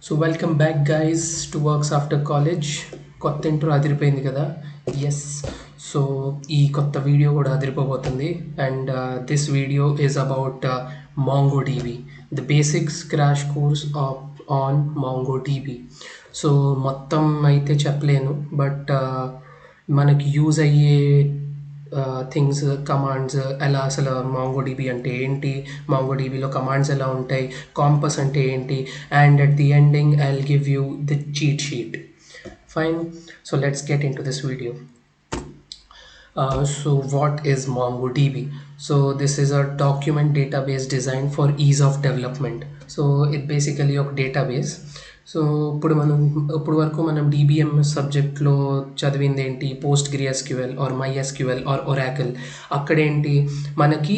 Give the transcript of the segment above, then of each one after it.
So welcome back guys to works after college. కొత్త intro అదిరిపోయింది కదా. ఎస్. సో ఈ కొత్త వీడియో కూడా అదిరిపోబోతుంది. And this video is about MongoDB, the basics crash course on mango DB. So మొత్తం అయితే చెప్పలేను, బట్ మనకి యూజ్ అయ్యే థింగ్స్, కమాండ్స్, ఎలా అసలు మాంగో డీబీ అంటే ఏంటి, మాంగో డీబీలో కమాండ్స్ ఎలా ఉంటాయి, కాంపస్ అంటే ఏంటి, and at the ending I will give you the cheat sheet. Fine. So let's get in to this video. So what is MongoDB? So this is a document database designed for ease of development. So it basically a database. So ఇప్పుడు వరకు మనం DBMS సబ్జెక్ట్లో చదివింది ఏంటి, PostgreSQL or MySQL or Oracle. అక్కడేంటి, మనకి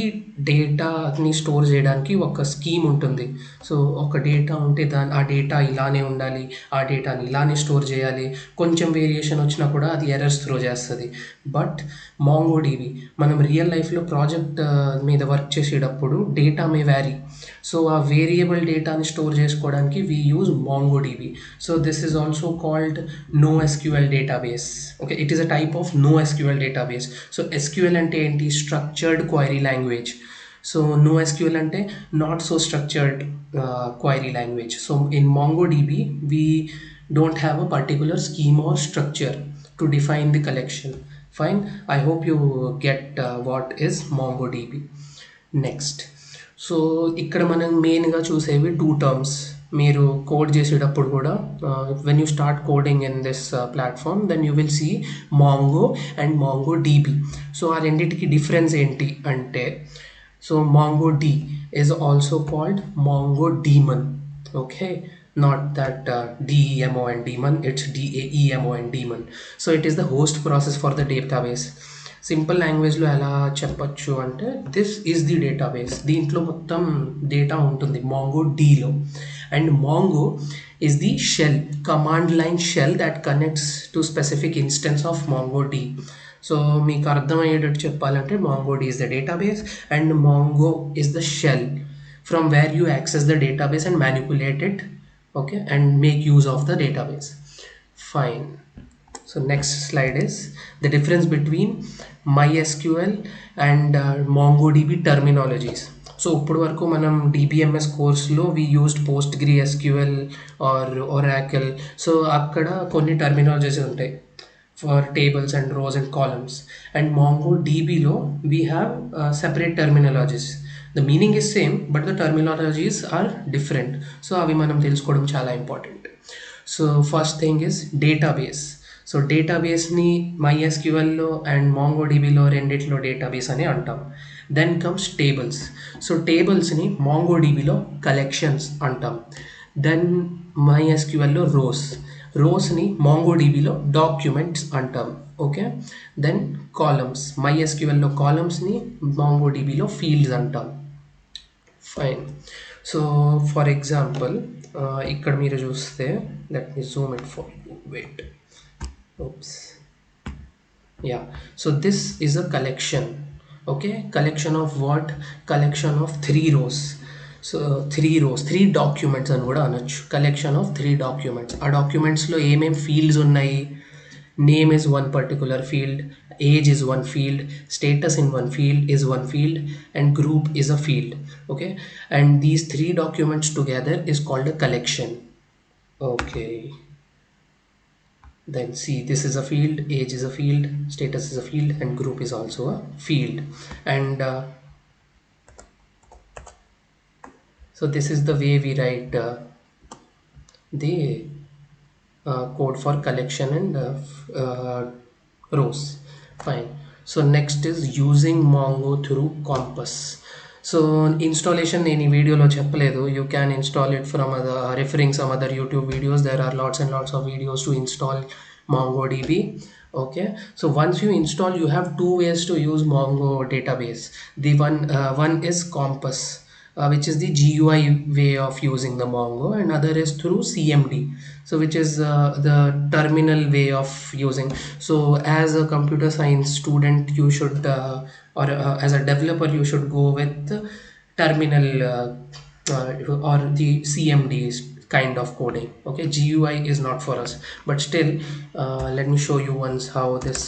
డేటాని store చేయడానికి ఒక స్కీమ్ ఉంటుంది. సో ఒక డేటా ఉంటే ఆ డేటా ఇలానే ఉండాలి, ఆ డేటాని ఇలానే స్టోర్ చేయాలి, కొంచెం వేరియేషన్ వచ్చినా కూడా అది ఎర్రర్స్ త్రో చేస్తుంది. బట్ మాంగోడీబీ, మనం రియల్ లైఫ్లో ప్రాజెక్ట్ మీద వర్క్ చేసేటప్పుడు డేటా మే వ్యారీ. సో ఆ వేరియబుల్ డేటాని స్టోర్ చేసుకోవడానికి we use MongoDB. So this is also called NoSQL database. Okay, it is a type of NoSQL database. So SQL అంటే ఏంటి, structured query language. So NoSQL అంటే not so structured query language. So in MongoDB we don't have a particular scheme or structure to define the collection. Fine. I hope you get what is MongoDB. Next. So ఇక్కడ మనం మెయిన్గా చూసేవి 2 terms. మీరు code చేసేటప్పుడు కూడా when you start coding in this platform, then you will see Mongo and Mongo DB. So ఆ రెండింటికి difference ఏంటి అంటే, so Mongo D is also called Mongo daemon. Okay, not that DEMON demon, it's DAEMON demon. So it is the host process for the database. Simple లాంగ్వేజ్లో ఎలా చెప్పచ్చు అంటే, this is the database. దీంట్లో మొత్తం data ఉంటుంది మాంగో డీలో. And mongo is the shell, command line shell that connects to specific instance of mongod. So మీకు అర్థమయ్యేటట్టు చెప్పాలంటే, mongod is the database and mongo is the shell from where you access the database and manipulate it, okay, and make use of the database. Fine. So next slide is the difference between MySQL and MongoDB terminologies. So ఇప్పుడు వరకు మనం DBMS కోర్స్లో we used PostgreSQL or Oracle. So అక్కడ కొన్ని terminologies ఉంటాయి for tables and rows and columns. And MongoDBలో we have separate terminologies. The meaning is same, but the terminologies are different. So అవి మనం తెలుసుకోవడం చాలా important. So first thing is database. So డేటాబేస్ని MySQLలో అండ్ MongoDBలో రెండిట్లో డేటాబేస్ అని అంటాం. Then comes tables. సో టేబుల్స్ని MongoDBలో కలెక్షన్స్ అంటాం. దెన్ MySQLలో రోస్ని MongoDBలో డాక్యుమెంట్స్ అంటాం. ఓకే. దెన్ కాలమ్స్, MySQLలో కాలమ్స్ని MongoDBలో ఫీల్డ్స్ అంటాం. ఫైన్. సో ఫర్ ఎగ్జాంపుల్ ఇక్కడ మీరు చూస్తే, let me zoom it for you, wait. Oops. Yeah, so this is a collection. Okay, collection of what? Collection of 3 rows. So 3 documents అని కూడా అనొచ్చు. Collection of 3 documents. ఆ డాక్యుమెంట్స్లో ఏమేం fields ఉన్నాయి? Name is one particular field, age is one field, status in one field is one field, and group is a field. Okay, and these 3 documents together is called a collection. Okay. Then see, this is a field, age is a field, status is a field, and group is also a field. And so this is the way we write the code for collection and rows. Fine. So next is using Mongo through Compass. So installation నేను ఈ వీడియోలో చెప్పలేదు. You can install it from referring some other YouTube videos. There are lots and lots of videos to install MongoDB. Okay, so once you install, you have 2 ways to use Mongo database. The one is Compass, which is the GUI way of using the Mongo, and other is through CMD, so which is the terminal way of using. So as a computer science student, you should or as a developer, you should go with terminal or the CMD, kind of coding. Okay, GUI is not for us, but still let me show you once how this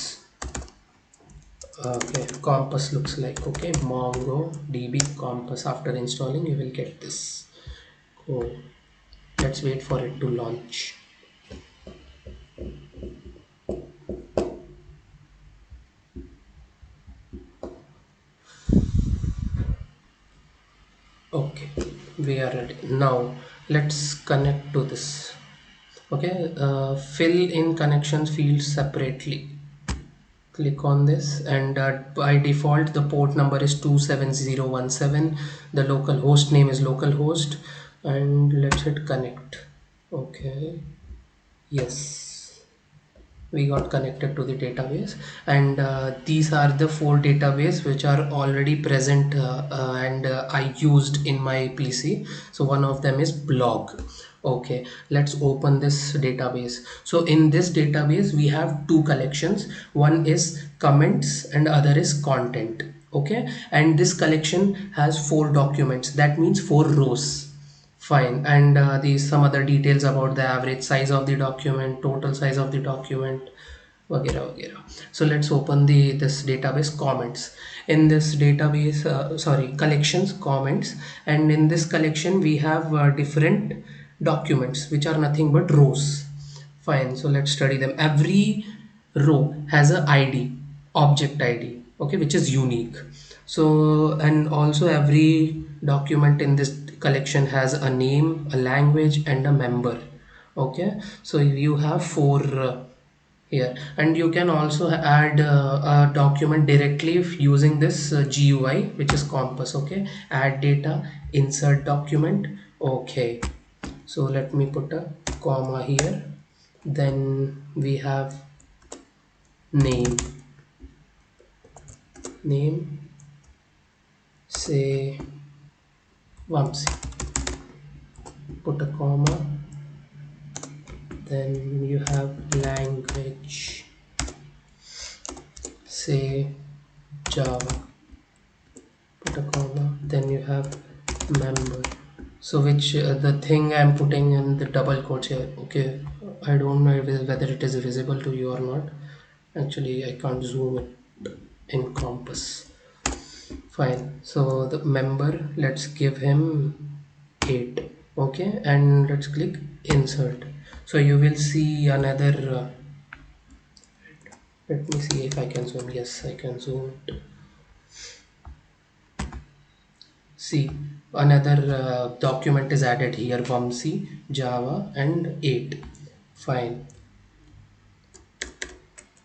okay Compass looks like. Okay, MongoDB Compass. After installing you will get this. Oh, let's wait for it to launch. Okay, we are ready now. Let's connect to this. Okay, fill in connections fields separately. Click on this, and by default the port number is 27017. The local host name is localhost, and let's hit connect. Okay, yes, we got connected to the database, and these are the 4 database which are already present, and I used in my PC. So one of them is blog. Okay, let's open this database. So in this database we have 2 collections. One is comments and other is content. Okay, and this collection has 4 documents, that means 4 rows. Fine, and these some other details about the average size of the document, total size of the document, वगैरह वगैरह. So let's open the this database comments. In this database, sorry, collections comments, and in this collection we have different documents which are nothing but rows. Fine, so let's study them. Every row has a ID, object ID, okay, which is unique. So, and also every document in this collection has a name, a language, and a member. Okay, so you have 4 here, and you can also add a document directly using this GUI, which is Compass. Okay, add data, insert document. Okay, so let me put a comma here. Then we have name, say Vamsi, put a comma. Then you have language, say Java, put a comma. Then you have member. So which the thing I'm putting in the double quotes here. Okay, I don't know whether it is visible to you or not. Actually, I can't zoom it in Compass. Fine, so the member, let's give him 8. Okay, and let's click insert. So you will see another let me see if I can zoom. Yes, I can zoom it. See, another document is added here, Vamsi, Java, and 8. Fine.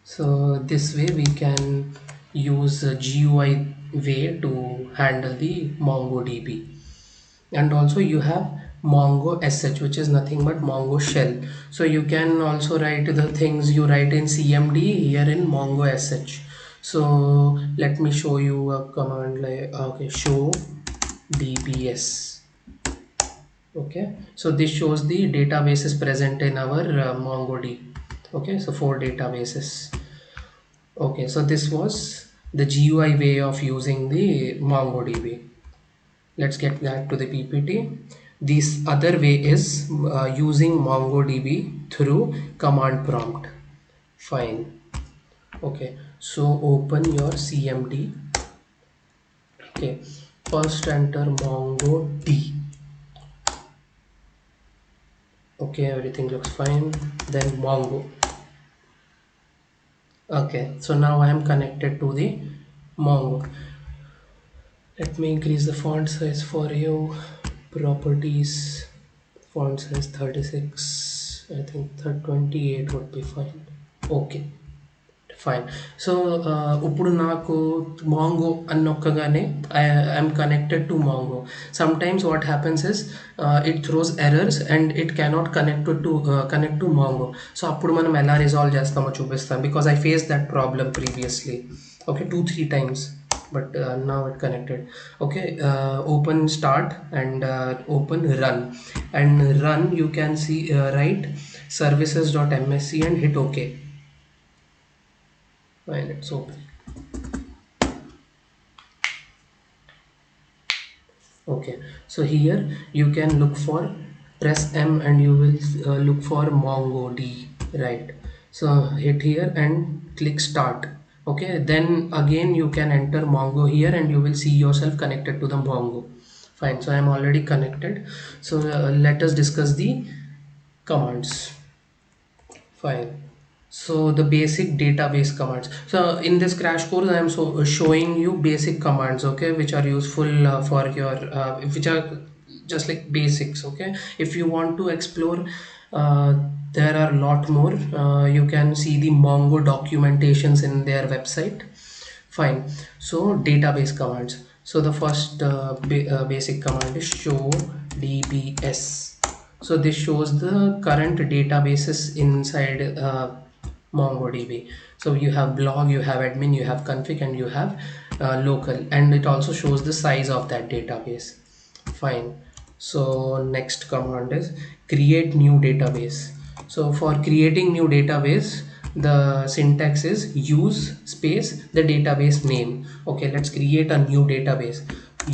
So this way we can use a GUI way to handle the MongoDB. And also you have Mongo sh, which is nothing but Mongo shell. So you can also write the things you write in CMD here in Mongo sh. So let me show you a command like okay, show dbs. Okay, so this shows the databases present in our MongoDB. Okay, so 4 databases. Okay, so this was the GUI way of using the MongoDB. Let's get back to the PPT. This other way is using MongoDB through command prompt. Fine. Okay, so open your CMD. Okay, first enter MongoD. Okay, everything looks fine. Then Mongo. Okay, so now I am connected to the Mongo. Let me increase the font size for you. Properties, font size 36. I think 28 would be fine. Okay, fine. So ఇప్పుడు నాకు Mongo అన్నొక్కగానే I am connected to Mongo. Sometimes what happens is it throws errors and it cannot connect to Mongo. So అప్పుడు మనం ఎలా resolve చేస్తామో చూపిస్తాం, because I faced that problem previously. Okay, 2-3 times, but now it connected. Okay, open start and open run, and run you can see write services.msc and hit OK. Fine, it's open. Okay, so here you can look for press M and you will look for MongoD, right? So hit here and click start. Okay, then again you can enter Mongo here and you will see yourself connected to the Mongo. Fine, so I am already connected. So let us discuss the commands. Fine. So the basic database commands. So in this crash course, I am showing you basic commands, okay, which are useful for your, which are just like basics, okay. If you want to explore, uh, there are a lot more. You can see the Mongo documentations in their website. Fine. So database commands. So the first basic command is show dbs. So this shows the current databases inside MongoDB. So you have blog, you have admin, you have config, and you have local, and it also shows the size of that database. Fine. So next command is create new database. So for creating new database, the syntax is use space the database name. Okay, let's create a new database.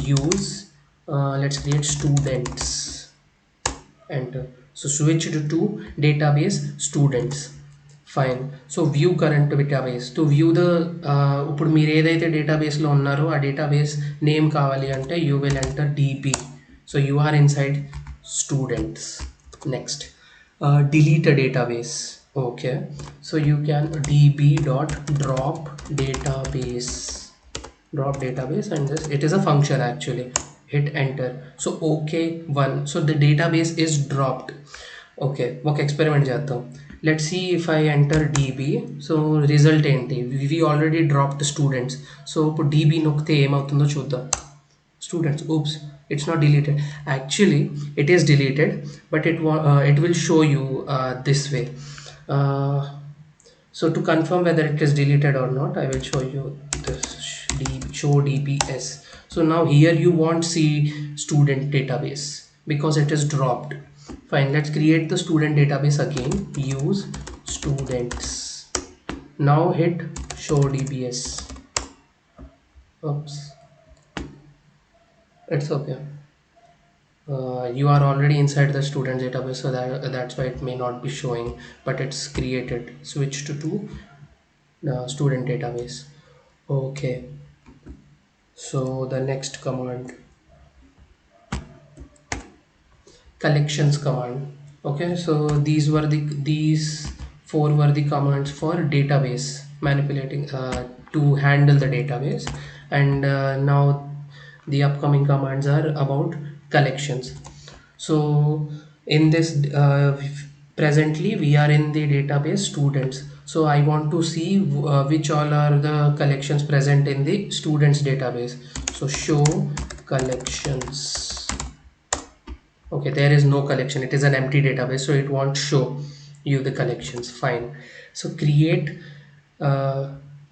Use, let's create students. Enter. So switch to database students. Fine. So view current database. To view the ఇప్పుడు మీరు ఏదైతే డేటాబేస్లో ఉన్నారో ఆ database name కావాలి అంటే you will enter db. So you are inside students. Next, delete a database. Okay, so you can db dot drop database, drop database, and this, it is a function actually. Hit enter. So okay, one, so the database is dropped. Okay, ఒక experiment చేద్దాం. Let's see if I enter db. So result ఏంటి, we already dropped the students. So ఇప్పుడు db నొక్కితే ఏమవుతుందో చూద్దాం. Students, oops, it's not deleted. Actually it is deleted, but it will show you this way. uh, so to confirm whether it is deleted or not, I will show you this show dbs. So now here you won't see student database because it is dropped. Fine, let's create the student database again. Use students. Now hit show dbs. Oops, it's okay. You are already inside the student database, so that's why it may not be showing, but it's created. Switch to student database. Okay, so the next command, collections command. Okay, so these four were the commands for database manipulating, to handle the database. And now the upcoming commands are about collections. So in this, presently we are in the database students. So I want to see which all are the collections present in the students database. So show collections. Okay, there is no collection, it is an empty database, so it won't show you the collections. Fine. So create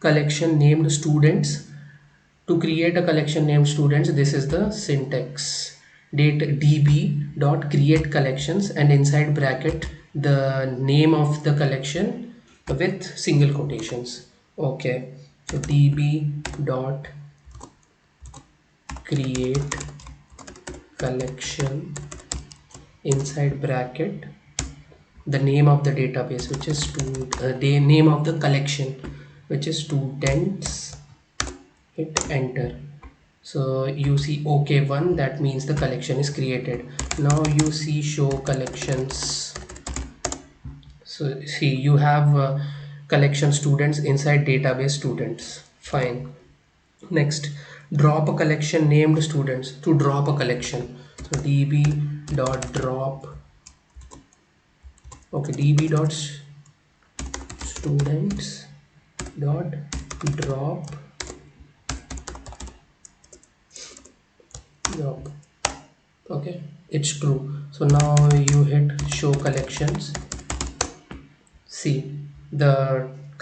collection named students. To create a collection named students, this is the syntax. db dot create collections, and inside bracket the name of the collection with single quotations. Okay, so db dot create collection, inside bracket the name of the database, which is the name of the collection, which is students. Hit enter. So you see OK1, that means the collection is created. Now you see show collections. So see, you have collection students inside database students. Fine. Next, drop a collection named students. To drop a collection, so db dot drop. Okay, db dot students dot drop. Okay, it's true. So now you hit show collections. See, the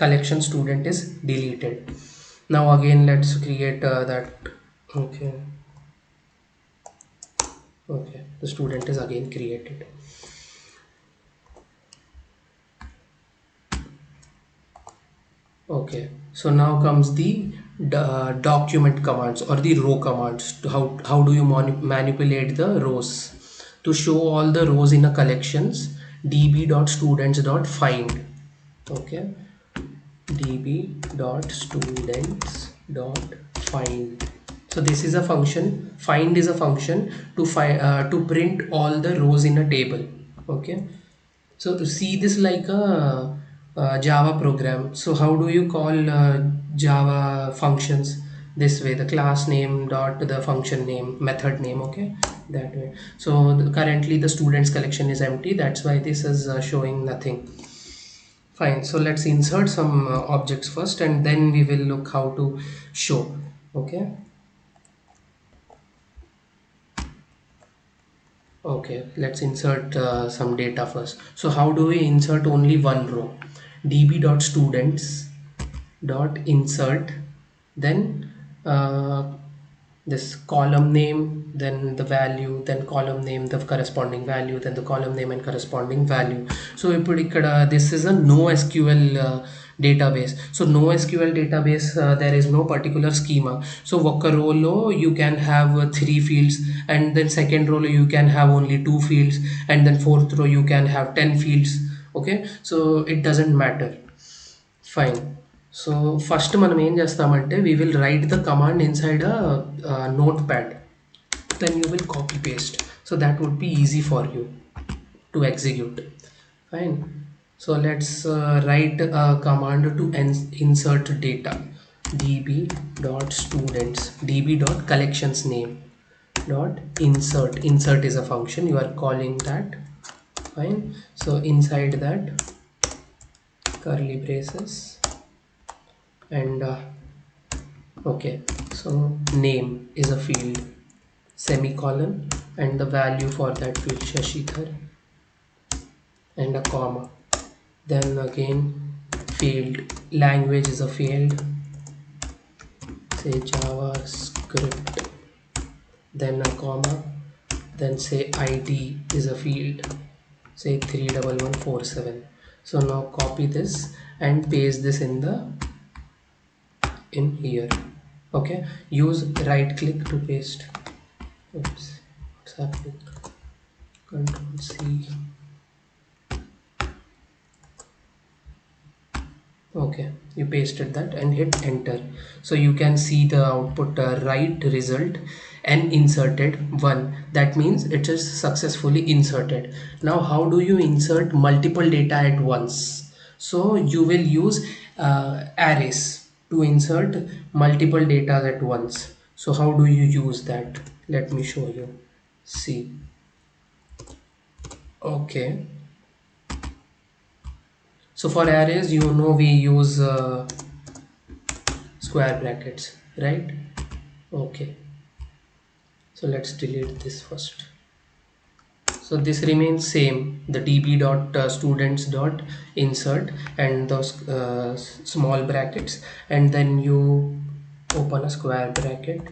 collection student is deleted. Now again let's create that. Okay, okay, the student is again created. Okay, so now comes the document commands or the row commands. How do you manipulate the rows? to show all the rows in a collections, db.students.find. Okay, db.students.find. So this is a function. Find is a function to find to print all the rows in a table. Okay, so to see this like a Java program. So how do you call Java functions? This way, the class name dot the function name, method name. Okay, that way. So currently the students collection is empty. That's why this is showing nothing. Fine. So let's insert some objects first, and then we will look how to show. Okay. Okay, let's insert some data first. So how do we insert only one row? db.students dot insert, then this column name, then the value, then column name, the corresponding value, then the column name and corresponding value. So ఇప్పుడు ఇక్కడ this is a NoSQL database. So NoSQL database, there is no particular schema. So ఒక్క row లో you can have 3 fields, and then second row లో you can have only 2 fields, and then fourth row you can have 10 fields. Okay, so it doesn't matter. Fine. So first మనం ఏం చేస్తామంటే we will write the command inside a notepad, then you will copy paste, so that would be easy for you to execute. Fine. So let's write a command to insert data. db.students, db.collections name dot insert. Insert is a function, you are calling that. Fine. So inside that, curly braces, and okay, so name is a field, semicolon, and the value for that field Shashidhar, and a comma. Then again field, language is a field, say JavaScript, then a comma, then say ID is a field, say 31147. So now copy this and paste this in here. Okay, use right click to paste. Oops, what's happening? Control C. Okay, you pasted that and hit enter. So you can see the output, right result and inserted 1. That means it is successfully inserted. Now how do you insert multiple data at once? So you will use arrays to insert multiple data at once. So how do you use that? Let me show you. See. Okay, so for arrays, you know, we use square brackets, right? Okay, so let's delete this first. So this remains same, the db.students.insert and those small brackets, and then you open a square bracket.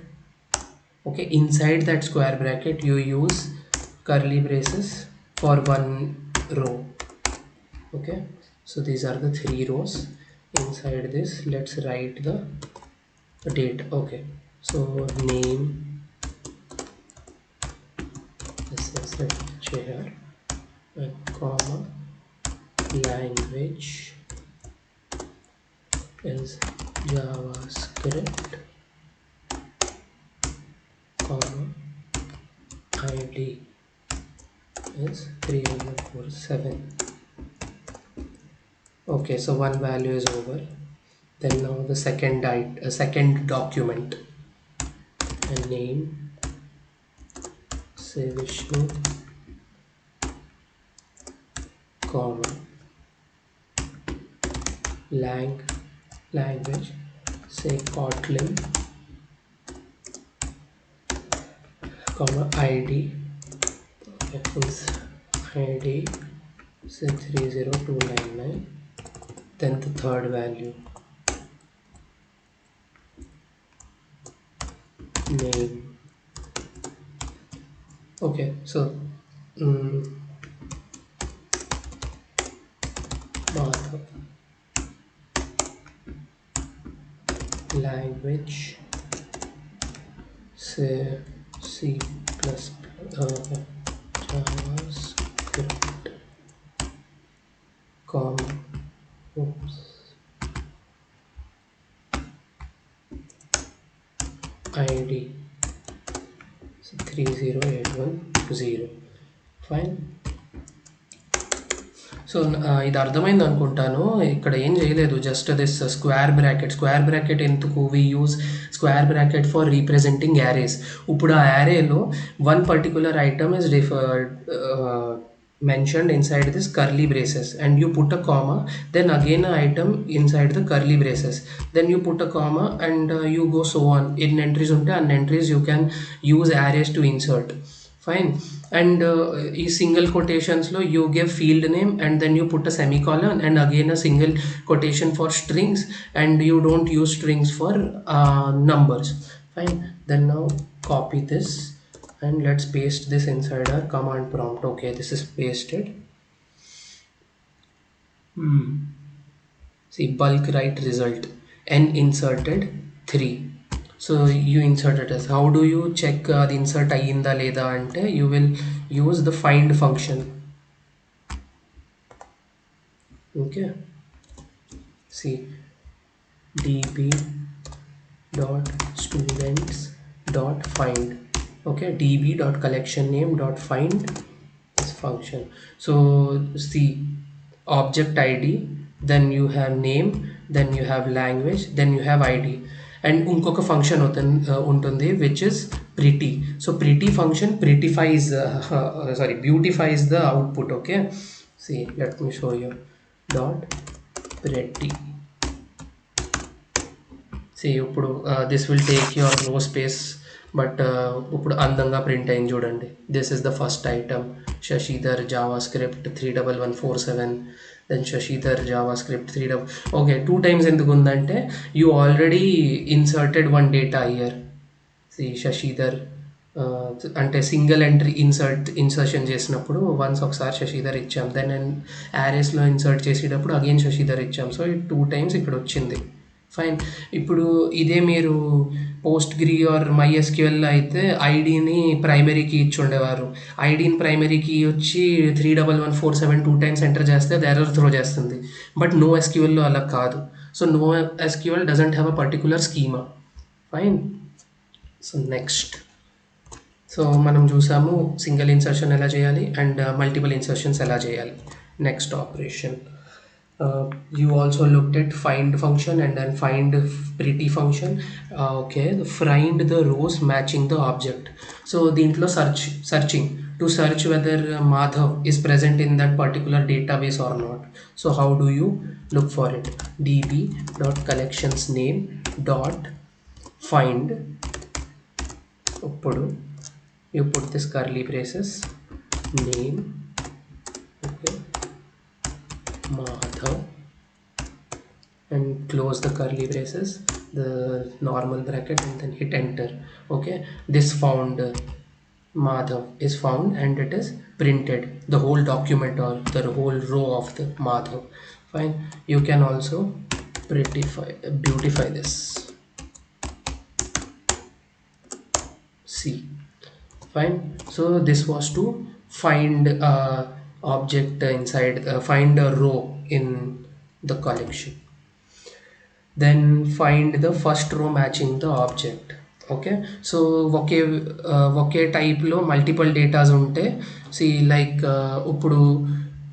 Okay, inside that square bracket you use curly braces for one row. Okay, so these are the 3 rows. Inside this, let's write the date. Okay, so name, this is a chair, and comma, language is JavaScript, comma, ID is 347. Okay, so one value is over. Then now the second document, and name, say Vishnu, comma, language, say Kotlin, comma, ID, is ID, say 30299. Then the third value, name. Okay, so Madhav, language, say C plus JavaScript, comma, oops, ID 30810. Fine. So ఇది అర్థమైంది అనుకుంటాను. ఇక్కడ ఏం చేయలేదు, just this square bracket ఎందుకు we use square bracket for representing arrays. ఇప్పుడు ఆ యారేలో one particular item is mentioned inside this curly braces, and you put a comma, then again an item inside the curly braces, then you put a comma, and you go so on. In entries unte an entries you can use arrays to insert. Fine. And ఈ single కొటేషన్స్లో you give field name and then you put a semicolon and again a single quotation for strings and you don't use strings for numbers. Fine. Then now copy this and let's paste this inside our command prompt. Okay, this is pasted. See, bulk write result, n inserted 3. So you inserted as. How do you check the insert ayinda leda ante? You will use the find function. Okay. See, db dot students dot find. Okay, db dot collection name dot find this function. So see, object id, then you have name, then you have language, then you have id, and ఇంకొక function ఉంటుంది which is pretty. So pretty function beautifies the output. Okay, see, let me show you. Dot pretty. See, ఇప్పుడు this will take your no space, but ఇప్పుడు అందంగా print అయింది చూడండి. This is the first item, Shashidhar JavaScript 31147. Then Shashidhar JavaScript 3. Okay, 2 times ఎందుకు ఉందంటే you already inserted one data here. Shashidhar అంటే single entry insertion చేసినప్పుడు once ఒకసారి శశిధర్ ఇచ్చాం, దెన్ యారేస్లో ఇన్సర్ట్ చేసేటప్పుడు అగైన్ శశిధర్ ఇచ్చాం. సో 2 times ఇక్కడ వచ్చింది. ఫైన్. ఇప్పుడు ఇదే మీరు పోస్ట్ గ్రీ ఆర్ MySQLలో అయితే ఐడిని ప్రైమరీకి ఇచ్చి ఉండేవారు. ఐడిని ప్రైమరీకి వచ్చి 31147 2 times ఎంటర్ చేస్తే అది ఎర్రర్ త్రో చేస్తుంది. బట్ నో ఎస్క్యూఎల్లో అలా కాదు. So no SQL doesn't have a particular schema. Fine. So next, so మనం చూసాము సింగిల్ ఇన్సర్షన్ ఎలా చేయాలి అండ్ మల్టిపుల్ ఇన్సర్షన్స్ ఎలా చేయాలి. Next operation, you also looked at find function and then find pretty function. Okay, find the rows matching the object. So దీంట్లో searching to search whether Madhav is present in that particular database or not. So how do you look for it? db dot collections name dot find. ఇప్పుడు you put this curly braces, name, okay, Madhav, and close the curly braces, the normal bracket, and then hit enter. Okay, this found Madhav is found and it is printed the whole document or the whole row of the Madhav. Fine. You can also beautify this. See. Fine. So this was to find object inside, find a row in the collection. Then find the first row matching the object. Okay, so ఒకే టైప్లో multiple datas ఉంటే, like ఇప్పుడు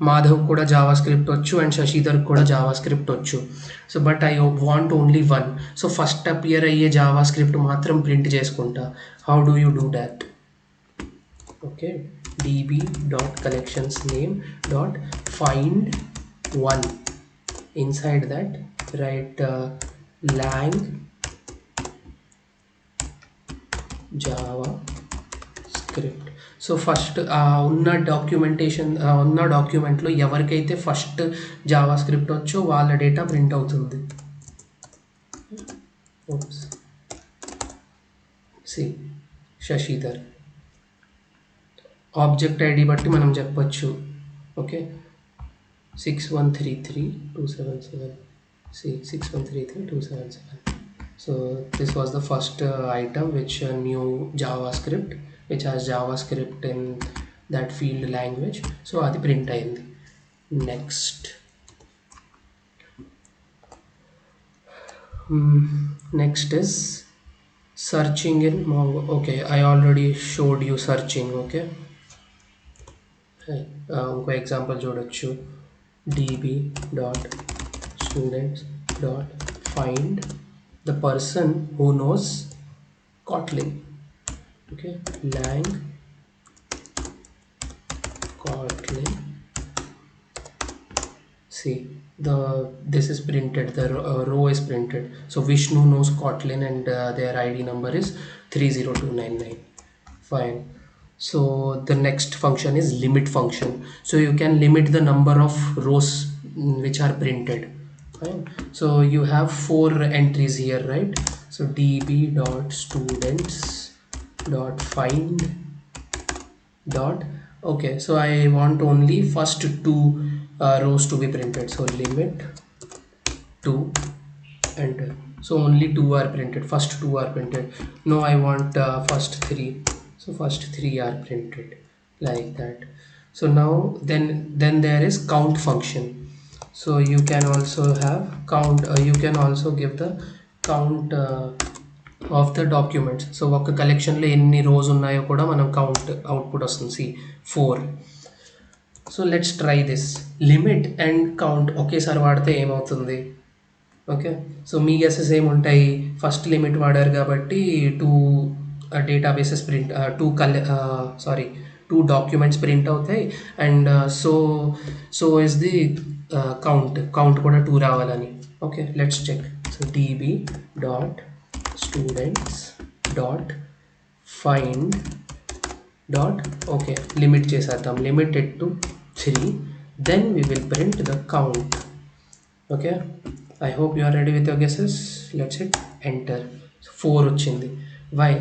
మాధవ్ కూడా JavaScript వచ్చు and Shashidhar కూడా JavaScript వచ్చు. So but I want only one. So first appear అయ్యే JavaScript మాత్రం ప్రింట్ చేసుకుంటా. How do you do that? Okay, db dot collections name dot find one. Inside that write lang javascript. So first ఉన్న డాక్యుమెంట్లో ఎవరికైతే first JavaScript వచ్చో వాళ్ళ data print అవుతుంది. Shashidhar object ID బట్టి మనం చెప్పచ్చు. Okay, 6133 277. So this was the first item which knew JavaScript, which has JavaScript in that field language. So అది print అయింది. Next. Next is searching in Mongo. Okay, I already showed you searching. Okay, ఇంకో example చూడొచ్చు. db dot students dot find the person who knows Kotlin. Okay, lang Kotlin. See, this is printed, the row is printed. So Vishnu knows Kotlin and their ID number is 30299. Fine. So the next function is limit function. So you can limit the number of rows which are printed. Fine. So you have 4 entries here, right? So db dot students dot find dot. Okay, so I want only first 2 rows to be printed. So limit 2, enter. So only 2 are printed, first 2 are printed. No, I want first 3. So first 3 are printed, like that. So now then there is count function. So you can also have count, you can also give the count of the documents. So ఒక collection లో ఎన్ని rows ఉన్నాయో కూడా మనం count output వస్తుంది. See 4. So let's try this. Limit and count ఒకేసారి వాడితే ఏమవుతుంది? ఓకే, సో మీ గెసెస్ ఏముంటాయి? ఫస్ట్ లిమిట్ వాడారు కాబట్టి 2 డేటాబేసెస్ ప్రింట్, 2 డాక్యుమెంట్స్ ప్రింట్ అవుతాయి. And so is the count కూడా 2 రావాలని. Okay, let's check. So db dot students dot find dot. Okay, limit చేసేద్దాం, limit it to 3. Then we will print the count. Okay, I hope you are ready with your guesses. Let's hit enter. 4 వచ్చింది. Why?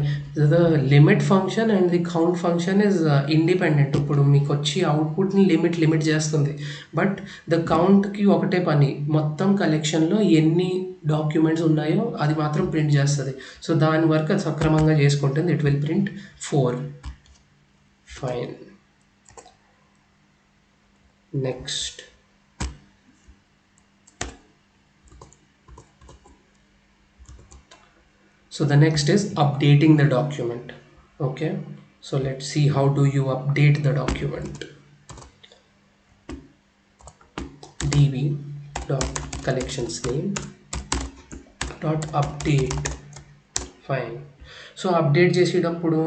The limit function and the count function is independent. ఇప్పుడు మీకు వచ్చి అవుట్పుట్ని limit చేస్తుంది. But the కౌంట్కి ఒకటే పని, మొత్తం కలెక్షన్లో ఎన్ని డాక్యుమెంట్స్ ఉన్నాయో అది మాత్రం ప్రింట్ చేస్తుంది. సో దాని వర్క్ అది సక్రమంగా చేసుకుంటుంది. It will print 4. Fine. Next. So the next is updating the document. Okay, so let's see how do you update the document. db dot collections name dot update. Fine. So update చేసేటప్పుడు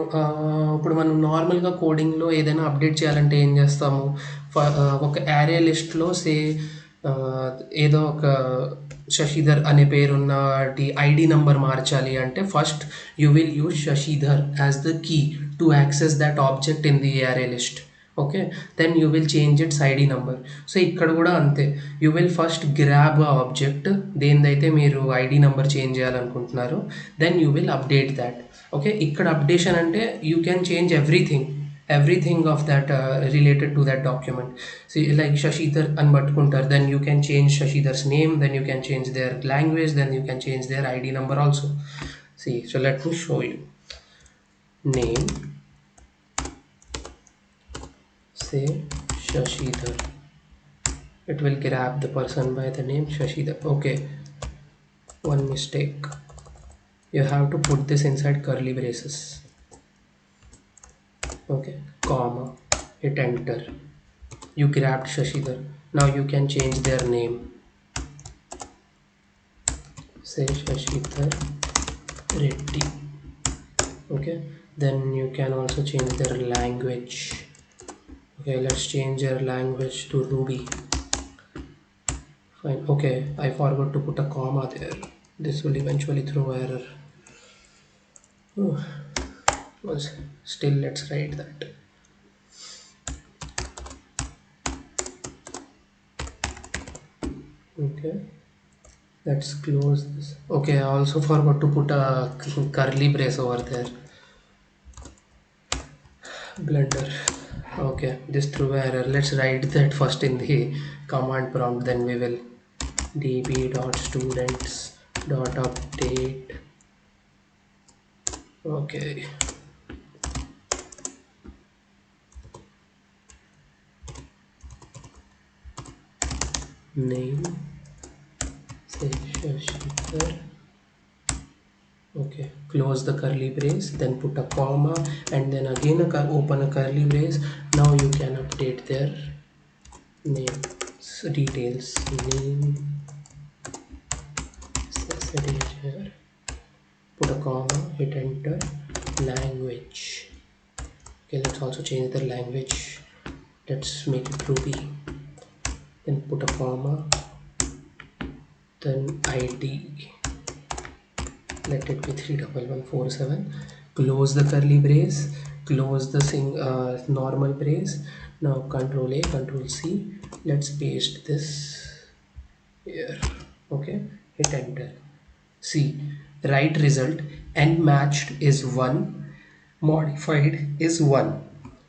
ఇప్పుడు మనం నార్మల్గా కోడింగ్లో ఏదైనా update చేయాలంటే ఏం చేస్తాము? ఒక యారే లిస్ట్లో ఏదో ఒక శశిధర్ అనే పేరున్న ఐడి నంబర్ మార్చాలి అంటే first you will use Shashidhar as the key to access that object in the array list. Okay, then you will change its ID number. So ఇక్కడ కూడా అంతే, యూ విల్ ఫస్ట్ గ్రాబ్ ఆ ఆబ్జెక్ట్ దేనిదైతే మీరు ID number change చేయాలనుకుంటున్నారో, then you will update that. Okay, ఇక్కడ updation అంటే you can change everything of that related to that document. See, like Shashidhar అని పట్టుకుంటారు, then you can change Shashidhar's name, then you can change their language, then you can change their ID number also. See, so let me show you. Name, say Shashidhar, it will grab the person by the name Shashidhar. Okay, one mistake, you have to put this inside curly braces. Okay, comma, hit enter. You grabbed Shashidhar. Now you can change their name. Say Shashidhar Reddy. Okay, then you can also change their language. Okay, let's change their language to Ruby. Fine. Okay, I forgot to put a comma there. This will eventually throw error. Still, let's write that. Okay, let's close this. Okay, I also forgot to put a curly brace over there. Blender. Okay, this threw error. Let's write that first in the command prompt, then we will db.students.update. Okay, name, say Shashidhar. Okay, close the curly brace, then put a comma, and then again open a curly brace. Now you can update their name. So details, name, Shashidhar, put a comma, hit enter, language. Okay, let's also change the language. Let's make it Ruby. Then put a comma, then ID. Let it be 31147. Close the curly brace, close the normal brace. Now Control A, Control C. Let's paste this here. Okay, hit enter. See, right result and matched is 1, modified is 1.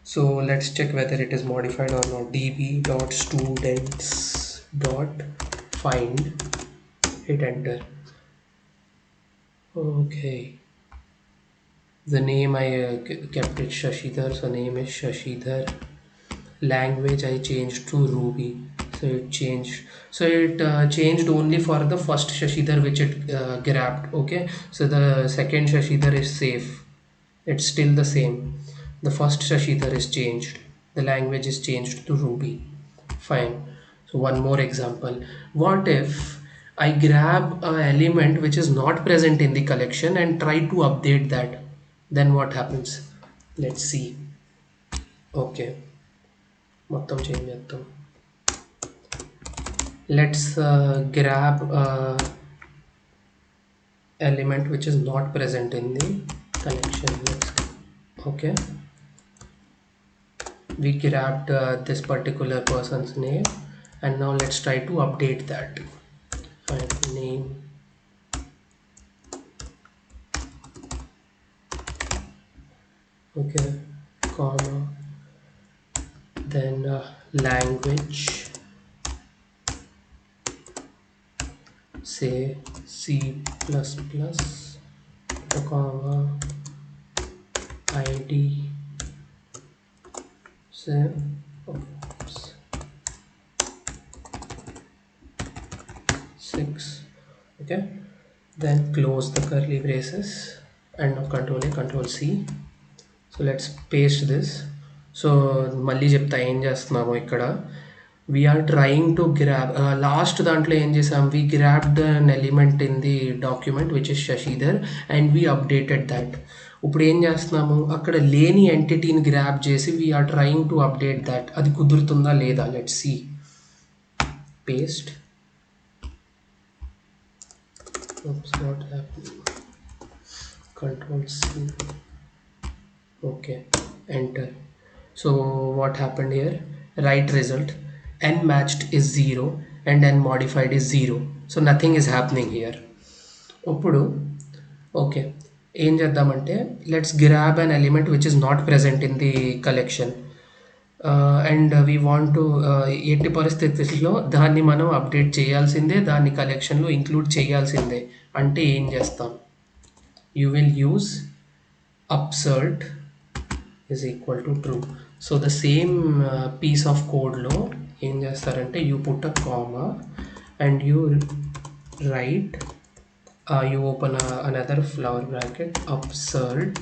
So let's check whether it is modified or not. db.students.find, hit enter. Okay, the name I kept it Shashidhar, so name is Shashidhar. Language I changed to Ruby, so it changed. So it changed only for the first Shashidhar which it grabbed. Okay, so the second Shashidhar is safe. It's still the same. The first Shashidhar is changed. The language is changed to Ruby. Fine. So one more example. What if I grab a element which is not present in the collection and try to update that? Then what happens? Let's see. Okay. మొత్తం change చేద్దాం. Let's grab element which is not present in the collection. Okay, we grabbed this particular person's name, and now let's try to update that. Find name, okay, comma, then language, say C++, comma, ID, say, oops, 6. Okay, then close the curly braces and now Control A, Control C. So let's paste this. So మళ్ళీ చెప్తా ఏం చేస్తున్నాము ఇక్కడ. We are trying to grab last దాంట్లో ఏం చేసాం, we grabbed an element in the document which is Shashidhar and we updated that. ఇప్పుడు ఏం చేస్తున్నాము, అక్కడ లేని ఎంటిటీని గ్రాబ్ చేసి we are trying to update that. అది కుదురుతుందా లేదా, let's see. Paste. Oops, what happened? Control C. Okay, enter. So what happened here? Right result n matched is 0 and n modified is 0. So nothing is happening here. ఇప్పుడు okay ఏం చేద్దామంటే, let's grab an element which is not present in the collection and we want to ఎట్టి పరిస్థితుల్లో దాన్ని మనం update చేయాల్సిందే, దాన్ని కలెక్షన్లో ఇంక్లూడ్ చేయాల్సిందే. అంటే ఏం చేస్తాం, you will use upsert is equal to true. So the same piece of code lo em chestarante, you put a comma and you write you open another flower bracket, upsert,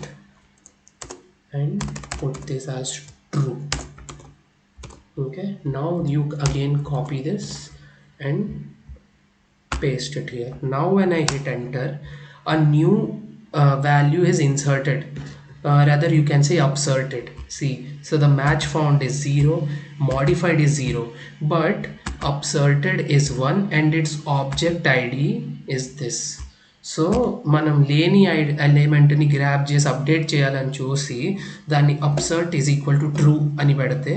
and put this as true. Okay, now you again copy this and paste it here. Now when I hit enter, a new value is inserted, rather you can say upserted. See, so the match found is 0, modified is 0, but upserted is 1 and its object ID is this. So మనం లేని ఎలిమెంట్ని grab చేసి update చేయాలని చూసి దాన్ని అప్సర్ట్ is equal to true అని పెడితే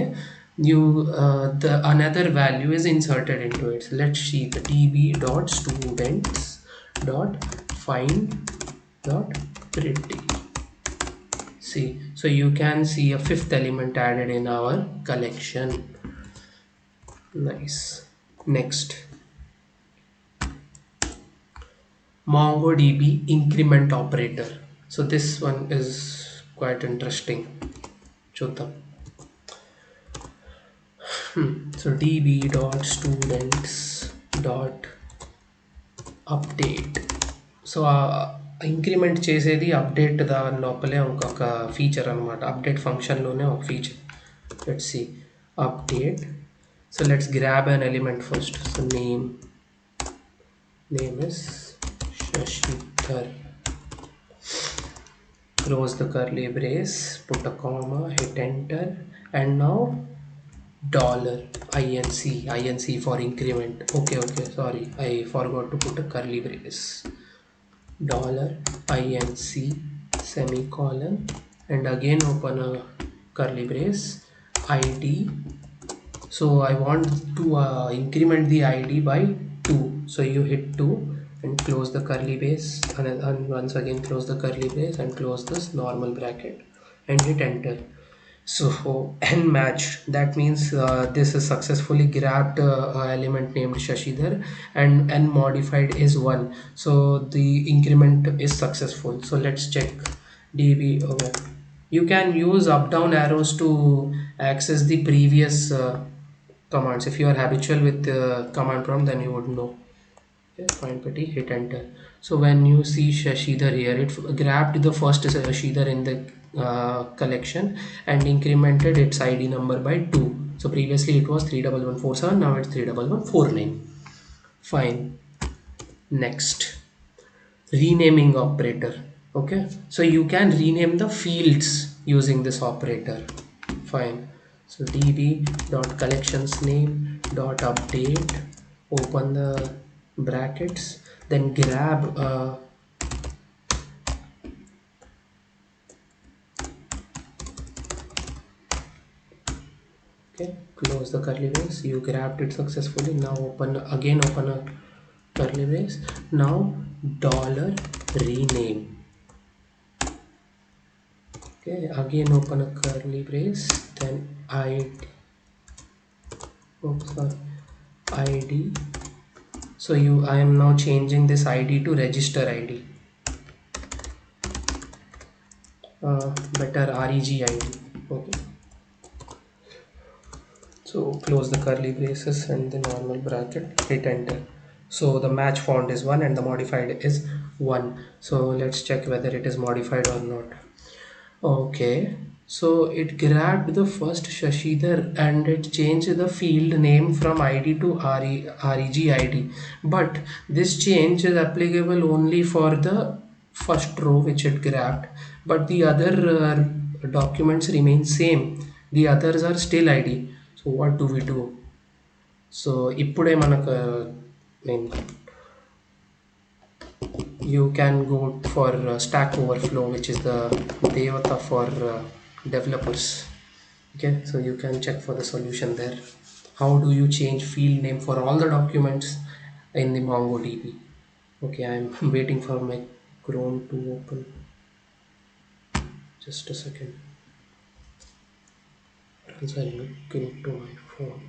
the another value is inserted into it. So let's see the db.students.find.pretty. See, so you can see a fifth element added in our collection. Nice. Next, MongoDB increment operator. So this one is quite interesting. చూద్దాం. So db.students dot update. So increment చేసేది update దాని లోపలే ఇంకొక feature అనమాట. Update ఫంక్షన్లోనే ఒక feature. Let's see update. So let's grab an element first. So name is Shashidhar. Close the curly brace, put a comma, hit enter, and now dollar inc for increment. Okay, sorry, I forgot to put a curly brace. Dollar inc semicolon, and again open a curly brace, id. So I want to increment the id by 2, so you hit 2 and close the curly brace, and once again close the curly brace and close this normal bracket and hit enter. So n matched, that means this is successfully grabbed element named Shashidhar, and n modified is 1, so the increment is successful. So let's check db. Okay, you can use up down arrows to access the previous commands. If you are habitual with command prompt, then you would know. Okay, find petty, hit enter. So when you see Shashidhar here, it grabbed the first Shashidhar in the collection and incremented its id number by 2. So previously it was 31147, now it's 31149. Fine. Next, renaming operator. Okay, so you can rename the fields using this operator. Fine. So db dot collections name dot update, open the brackets, then grab okay, close the curly brace. You grabbed it successfully. Now open a curly brace. Now dollar rename. Okay, again open a curly brace, then id. So I am now changing this id to register id, better reg id. Okay, so close the curly braces and the normal bracket, hit enter. So the match font is 1 and the modified is 1. So let's check whether it is modified or not. Okay, so it grabbed the first Shashidhar and it changed the field name from id to reg id, but this change is applicable only for the first row which it grabbed, but the other documents remain same. The others are still id. So what do we do? So ippude manaku you can go for Stack Overflow, which is the devata for developers. Okay, so you can check for the solution there. How do you change field name for all the documents in the MongoDB? Okay, I'm waiting for my Chrome to open. Just a second. Once I look into my phone.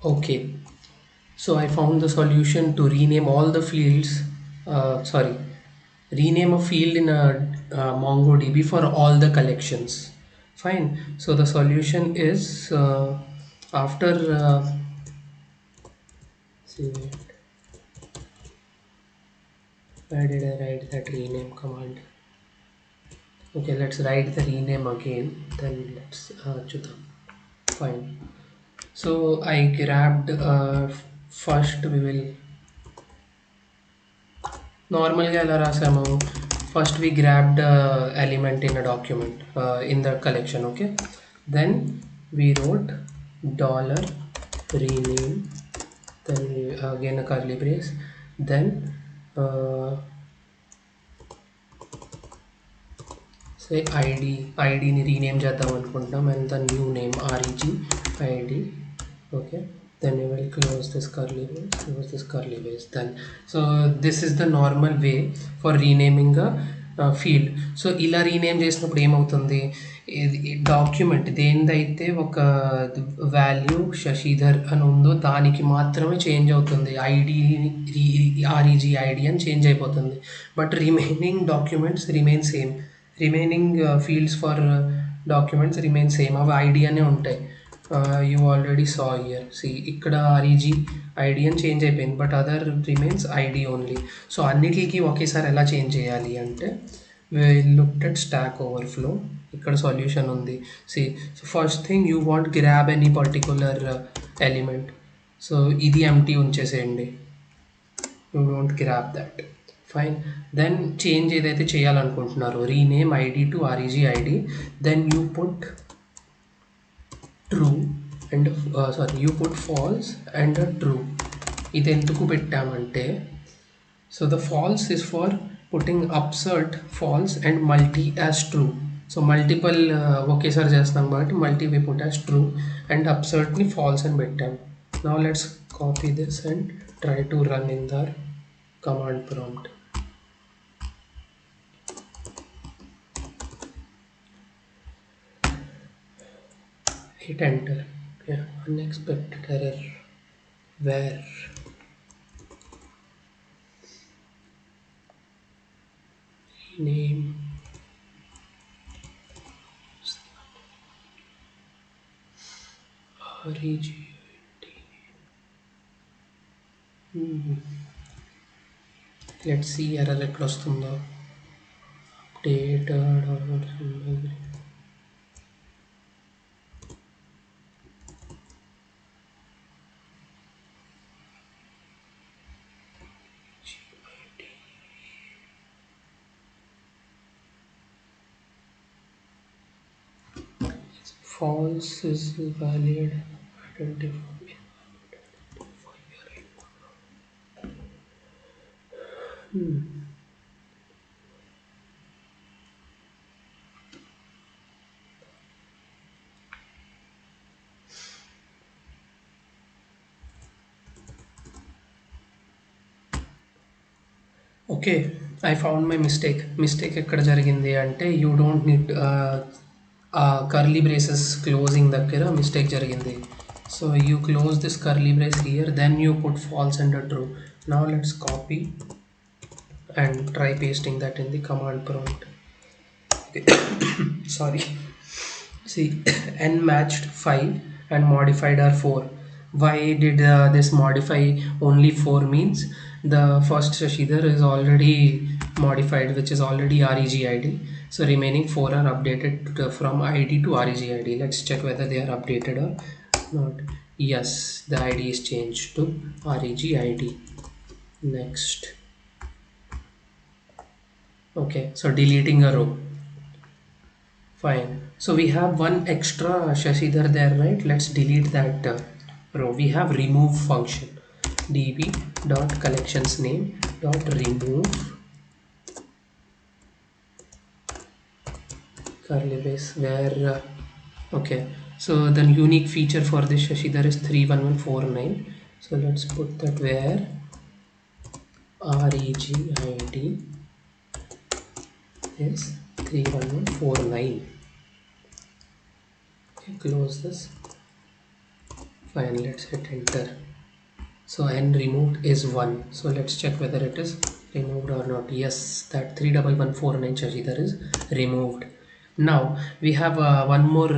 Okay, so I found the solution to rename all the fields. Rename a field in a MongoDB for all the collections. Fine. So the solution is after see, where did I write that rename command? Okay, let's write the rename again. Then let's fine. So I grabbed first we will normally first we grabbed element in a document in the collection. Okay, then we wrote dollar rename, then again a curly brace, then say id ni rename చేద్దాం అనుకుంటాం, and the new name reg id. Okay, then we will close this curly brace, then so this is the normal way for renaming a field. So ఇలా rename చేసినప్పుడు ఏమవుతుంది, document దేనిదైతే ఒక value Shashidhar అని ఉందో దానికి మాత్రమే చేంజ్ అవుతుంది, ఐడి ఆర్ఈజీ ఐడి అని చేంజ్ అయిపోతుంది. But remaining documents remain same, remaining fields for documents remain same, అవి ఐడి అనే ఉంటాయి. You already saw here, see ఇక్కడ ఆర్ఈజీ ఐడి అని చేంజ్ అయిపోయింది, but other remains ID only. So అన్నిటికీ ఒకేసారి ఎలా చేంజ్ చేయాలి అంటే, లుక్డ్ అట్ స్టాక్ ఓవర్ఫ్లో, ఇక్కడ సొల్యూషన్ ఉంది. See so first thing you want grab any particular element, so ఇది ఎంటీ ఉంచేసేయండి, you don't grab that. Fine. Then change ఏదైతే చేయాలనుకుంటున్నారో, rename ID to REG ID, then you put true and you put false and true. ఇది ఎందుకు పెట్టామంటే, so the false is for putting upsert false and multi as true. So multiple ఒకేసారి చేస్తాం కాబట్టి multi we put as true, and అప్సర్ట్ని false అని పెట్టాం. Now let's copy this and try to run in the command prompt. Hit enter. Yeah, unexpected error. Where? Name. REGT. Let's see error ఎట్లా వస్తుందో. Update download symbol. False is valid. Identify. Okay, I found my mistake ఎక్కడ జరిగింది అంటే, you don't need curly braces closing దగ్గర mistake జరిగింది. So you close this curly brace here, then you put false and true. Now let's copy and try pasting that in the command prompt. Sorry. See, n matched 5 and modified are 4. Why did this modify only 4 means the first Shashidhar is already modified, which is already REGID. So remaining 4 are updated from ID to REGID. Let's check whether they are updated or not. Yes, the ID is changed to REGID. Next. Okay, so deleting a row. Fine. So we have one extra Shashidhar there, right? Let's delete that row. We have remove function. db dot collections name dot remove curly brace where okay. So the unique feature for this Shashidhar is 31149. So let's put that where REGID is 31149. Okay, close this. Fine, let's hit enter. So n removed is 1. So let's check whether it is removed or not. Yes, that 31149 Shashidhar is removed. Now we have one more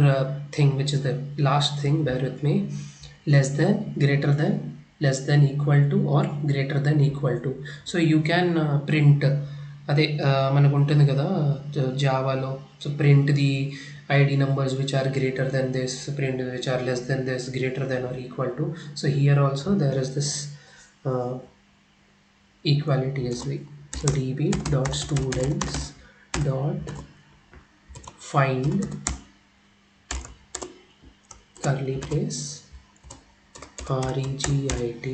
thing, which is the last thing, bear with me. Less than, greater than, less than, equal to, or greater than equal to. So you can print అదే మనకు ఉంటుంది కదా జావాలో. So print the ID numbers which are greater than this, print which are less than this, greater than or equal to. So here also there is this equality as well. So db dot students dot find curly brace REGID,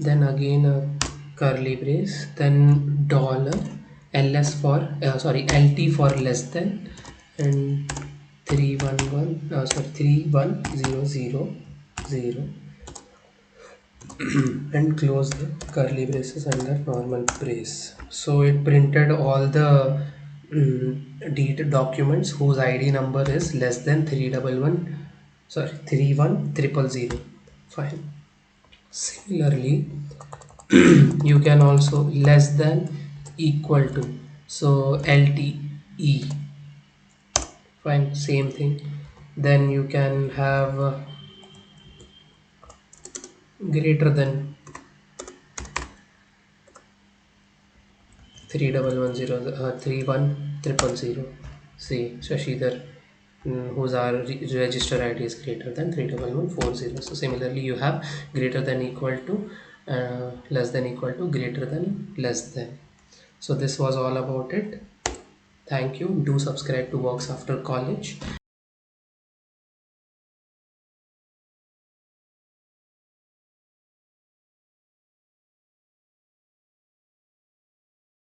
then again a curly brace, then dollar ls for lt for less than, and 31000 and close the curly braces and the normal brace. So it printed all the documents whose ID number is less than 311, sorry, 31000. Fine. Similarly, you can also less than, equal to, so LTE. Fine, same thing. Then you can have greater than 3110 See, Shashidhar, whose our register ID is greater than 31140. So similarly, you have greater than, equal to, less than, equal to, greater than, less than. So this was all about it. Thank you. Do subscribe to Works After College.